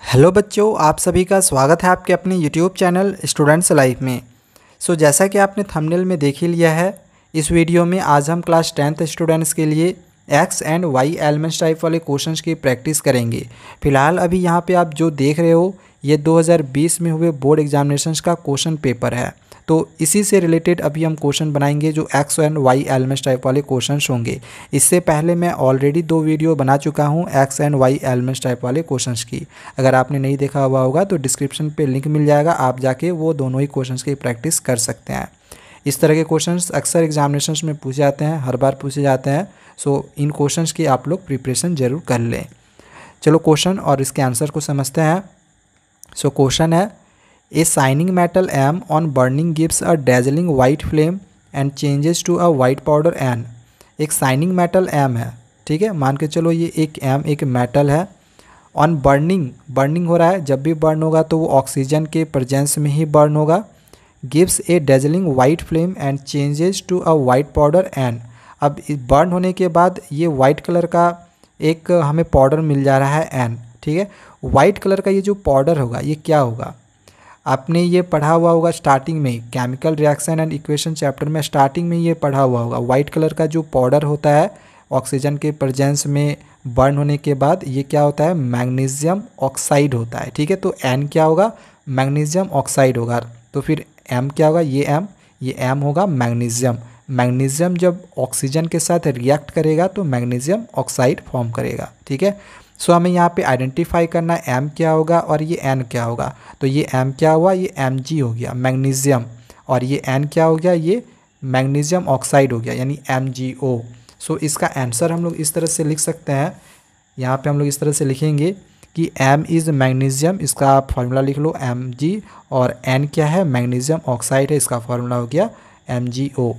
Hello बच्चों, आप सभी का स्वागत है आपके अपने यूट्यूब चैनल स्टूडेंट्स लाइफ में। जैसा कि आपने थंबनेल में देख ही लिया है, इस वीडियो में आज हम क्लास 10th स्टूडेंट्स के लिए X and Y elements type वाले क्वेश्चंस की प्रैक्टिस करेंगे। फिलहाल अभी यहाँ पे आप जो देख रहे हो ये 2020 में हुए बोर्ड एग्जामिनेशंस का क्वेश्चन पेपर है। तो इसी से रिलेटेड अभी हम क्वेश्चन बनाएंगे जो X and Y elements type वाले क्वेश्चंस होंगे। इससे पहले मैं ऑलरेडी 2 वीडियो बना चुका हूँ X and Y elements type वाले क्वेश्चंस की। अगर आपने नहीं देखा हुआ होगा तो डिस्क्रिप्शन पे लिंक मिल जाएगा, आप जाके वो दोनों ही क्वेश्चंस की प्रैक्टिस कर सकते हैं। इस तरह के क्वेश्चंस अक्सर एग्जामिनेशंस में पूछे जाते हैं, हर बार पूछे जाते हैं। इन क्वेश्चंस की आप लोग प्रिपरेशन जरूर कर लें। चलो क्वेश्चन और इसके आंसर को समझते हैं। क्वेश्चन है, a shining metal M on burning gives a dazzling white flame and changes to a white powder N. एक शाइनिंग मेटल एम है, ठीक है, मान के चलो ये एक एम एक मेटल है। ऑन बर्निंग हो रहा है, जब भी बर्न होगा तो वो ऑक्सीजन के प्रेजेंस में ही बर्न होगा। Gives a dazzling white flame and changes to a white powder N. अब बर्न होने के बाद ये वाइट कलर का एक हमें पाउडर मिल जा रहा है एन, ठीक है। वाइट कलर का ये जो पाउडर होगा ये क्या होगा, आपने ये पढ़ा हुआ होगा स्टार्टिंग में, chemical reaction and equation chapter में स्टार्टिंग में ये पढ़ा हुआ होगा। वाइट कलर का जो पाउडर होता है ऑक्सीजन के प्रेजेंस में बर्न होने के बाद ये क्या होता है, मैग्नीशियम ऑक्साइड होता है, ठीक है। तो एन क्या होगा, मैग्नीशियम ऑक्साइड होगा। तो फिर एम क्या होगा, ये एम होगा मैग्नीशियम। मैग्नीशियम जब ऑक्सीजन के साथ रिएक्ट करेगा तो मैग्नीशियम ऑक्साइड फॉर्म करेगा, ठीक है। हमें यहाँ पे आइडेंटिफाई करना है एम क्या होगा और ये एन क्या होगा। तो ये एम क्या हुआ, ये Mg हो गया मैग्नीशियम, और ये एन क्या हो गया, ये मैग्नीशियम ऑक्साइड हो गया यानी MgO। इसका आंसर हम लोग इस तरह से लिख सकते हैं, यहाँ पे हम लोग इस तरह से लिखेंगे कि M इज़ मैग्नीशियम, इसका आप फार्मूला लिख लो Mg, और N क्या है, मैग्नीशियम ऑक्साइड है, इसका फार्मूला हो गया MgO।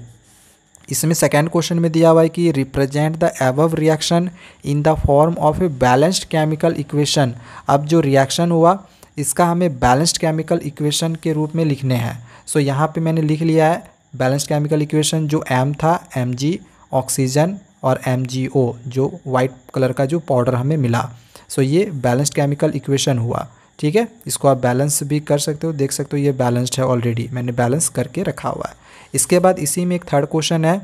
इसमें सेकंड क्वेश्चन में दिया हुआ है कि represent the above reaction in the form of a balanced chemical equation. अब जो रिएक्शन हुआ इसका हमें बैलेंस्ड केमिकल इक्वेशन के रूप में लिखने हैं। यहाँ पे मैंने लिख लिया है बैलेंस्ड केमिकल इक्वेशन, जो M था Mg ऑक्सीजन और MgO जो वाइट कलर का जो पाउडर हमें मिला। ये बैलेंस्ड केमिकल इक्वेशन हुआ, ठीक है। इसको आप बैलेंस भी कर सकते हो, देख सकते हो ये बैलेंस्ड है, ऑलरेडी मैंने बैलेंस करके रखा हुआ है। इसके बाद इसी में एक थर्ड क्वेश्चन है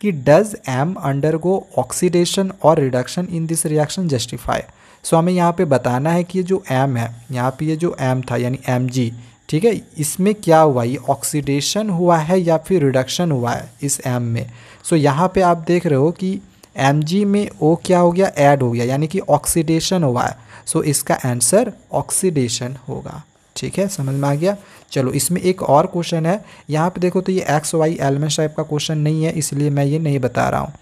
कि डज एम अंडरगो ऑक्सीडेशन और reduction in this reaction justify. हमें यहाँ पे बताना है कि ये जो एम है, यहाँ पे ये जो एम था यानी Mg, ठीक है, इसमें क्या हुआ, ये ऑक्सीडेशन हुआ है या फिर रिडक्शन हुआ है इस एम में। यहाँ पे आप देख रहे हो कि Mg में O क्या हो गया, ऐड हो गया, यानी कि ऑक्सीडेशन हुआ है। इसका आंसर ऑक्सीडेशन होगा, ठीक है, समझ में आ गया। चलो इसमें एक और क्वेश्चन है, यहाँ पे देखो तो ये एक्स वाई एलिमेंट्स टाइप का क्वेश्चन नहीं है, इसलिए मैं ये नहीं बता रहा हूँ।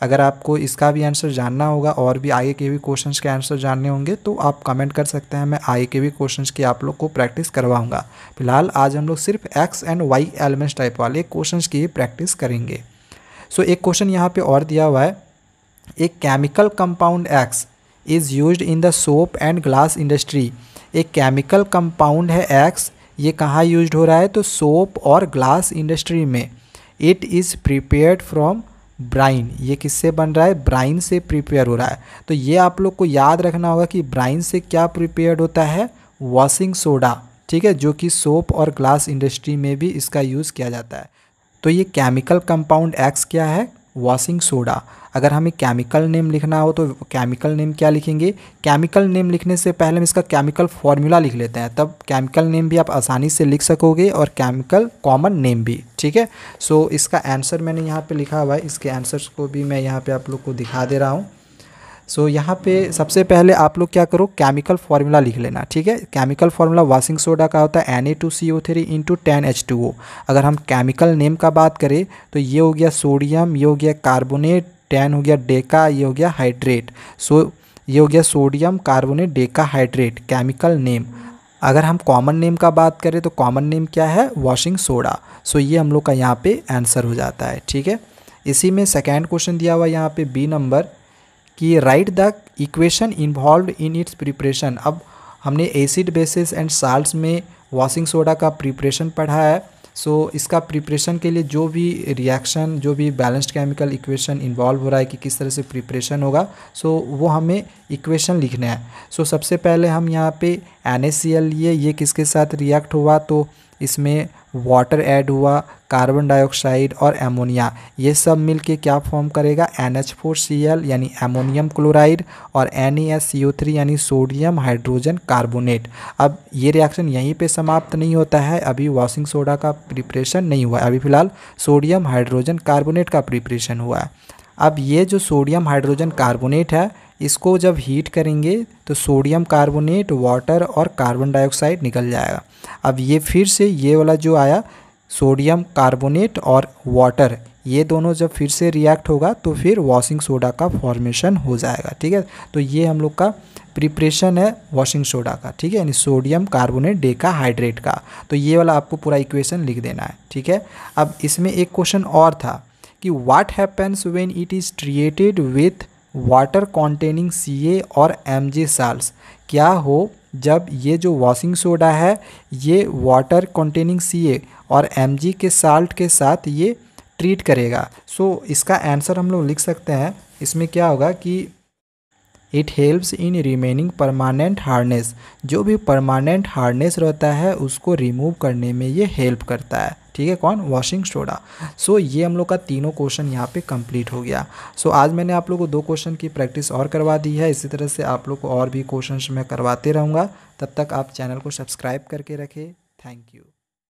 अगर आपको इसका भी आंसर जानना होगा और भी आगे के भी क्वेश्चंस के आंसर जानने होंगे तो आप कमेंट कर सकते हैं, मैं आगे के भी क्वेश्चंस की आप लोग को प्रैक्टिस करवाऊंगा। फिलहाल आज हम लोग सिर्फ X and Y elements type वाले क्वेश्चंस की प्रैक्टिस करेंगे। एक क्वेश्चन यहाँ पे और दिया हुआ है, एक chemical compound X is used in the soap and glass industry. एक केमिकल कंपाउंड है एक्स, ये कहाँ यूज्ड हो रहा है, तो सोप और ग्लास इंडस्ट्री में। It is prepared from brine, ये किससे बन रहा है, ब्राइन से प्रिपेयर हो रहा है। तो ये आप लोग को याद रखना होगा कि ब्राइन से क्या प्रिपेयर्ड होता है, वॉशिंग सोडा, ठीक है, जो कि सोप और ग्लास इंडस्ट्री में भी इसका यूज़ किया जाता है। तो ये केमिकल कंपाउंड एक्स क्या है, वॉशिंग सोडा। अगर हमें केमिकल नेम लिखना हो तो केमिकल नेम क्या लिखेंगे, केमिकल नेम लिखने से पहले हम इसका केमिकल फॉर्मूला लिख लेते हैं, तब केमिकल नेम भी आप आसानी से लिख सकोगे और केमिकल कॉमन नेम भी, ठीक है। इसका आंसर मैंने यहाँ पे लिखा हुआ है, इसके आंसर्स को भी मैं यहाँ पे आप लोग को दिखा दे रहा हूँ। यहाँ पे सबसे पहले आप लोग क्या करो, केमिकल फार्मूला लिख लेना, ठीक है। केमिकल फार्मूला वॉशिंग सोडा का होता है Na2CO3 इंटू 10H2O। अगर हम केमिकल नेम का बात करें तो ये हो गया सोडियम, ये हो गया कार्बोनेट, 10 हो गया डेका, ये हो गया हाइड्रेट। ये हो गया sodium carbonate Deka hydrate chemical name. अगर हम कॉमन नेम का बात करें तो कॉमन नेम क्या है, वॉशिंग सोडा। ये हम लोग का यहाँ पे आंसर हो जाता है, ठीक है। इसी में सेकेंड क्वेश्चन दिया हुआ यहाँ पे बी नंबर कि right the equation involve in its preparation. अब हमने एसिड बेसिस एंड साल्ट्स में वॉशिंग सोडा का प्रिपरेशन पढ़ा है, सो इसका प्रिपरेशन के लिए जो भी रिएक्शन, जो भी बैलेंस्ड केमिकल इक्वेशन इन्वॉल्व हो रहा है कि किस तरह से प्रिपरेशन होगा, सो वो हमें इक्वेशन लिखना है। सो सबसे पहले हम यहाँ पे NaCl लिए, ये किसके साथ रिएक्ट हुआ, तो इसमें वाटर ऐड हुआ, कार्बन डाइऑक्साइड और एमोनिया, ये सब मिलके क्या फॉर्म करेगा, NH4Cl यानी एमोनियम क्लोराइड और NaSCO3 यानी सोडियम हाइड्रोजन कार्बोनेट। अब ये रिएक्शन यहीं पे समाप्त नहीं होता है, अभी वॉशिंग सोडा का प्रिपरेशन नहीं हुआ है, अभी फ़िलहाल सोडियम हाइड्रोजन कार्बोनेट का प्रिपरेशन हुआ है। अब ये जो सोडियम हाइड्रोजन कार्बोनेट है, इसको जब हीट करेंगे तो सोडियम कार्बोनेट, वाटर और कार्बन डाइऑक्साइड निकल जाएगा। अब ये फिर से ये वाला जो आया सोडियम कार्बोनेट और वाटर, ये दोनों जब फिर से रिएक्ट होगा तो फिर वॉशिंग सोडा का फॉर्मेशन हो जाएगा। ठीक है, तो ये हम लोग का प्रिपरेशन है वॉशिंग सोडा का। ठीक है, यानी सोडियम कार्बोनेट डेकाहाइड्रेट का। तो ये वाला आपको पूरा इक्वेशन लिख देना है। ठीक है, अब इसमें एक क्वेश्चन और था कि what happens when it is treated with water containing Ca और Mg साल्ट्स। क्या हो जब ये जो वॉशिंग सोडा है ये वाटर कॉन्टेनिंग Ca और Mg के साल्ट के साथ ये ट्रीट करेगा। सो इसका आंसर हम लोग लिख सकते हैं, इसमें क्या होगा कि it helps in remaining permanent hardness. जो भी परमानेंट हार्डनेस रहता है उसको रिमूव करने में ये हेल्प करता है। ठीक है, कौन, वॉशिंग सोडा। सो ये हम लोग का तीनों क्वेश्चन यहाँ पे कंप्लीट हो गया। सो आज मैंने आप लोग को 2 क्वेश्चन की प्रैक्टिस और करवा दी है। इसी तरह से आप लोग को और भी क्वेश्चन मैं करवाते रहूँगा। तब तक आप चैनल को सब्सक्राइब करके रखें। Thank you.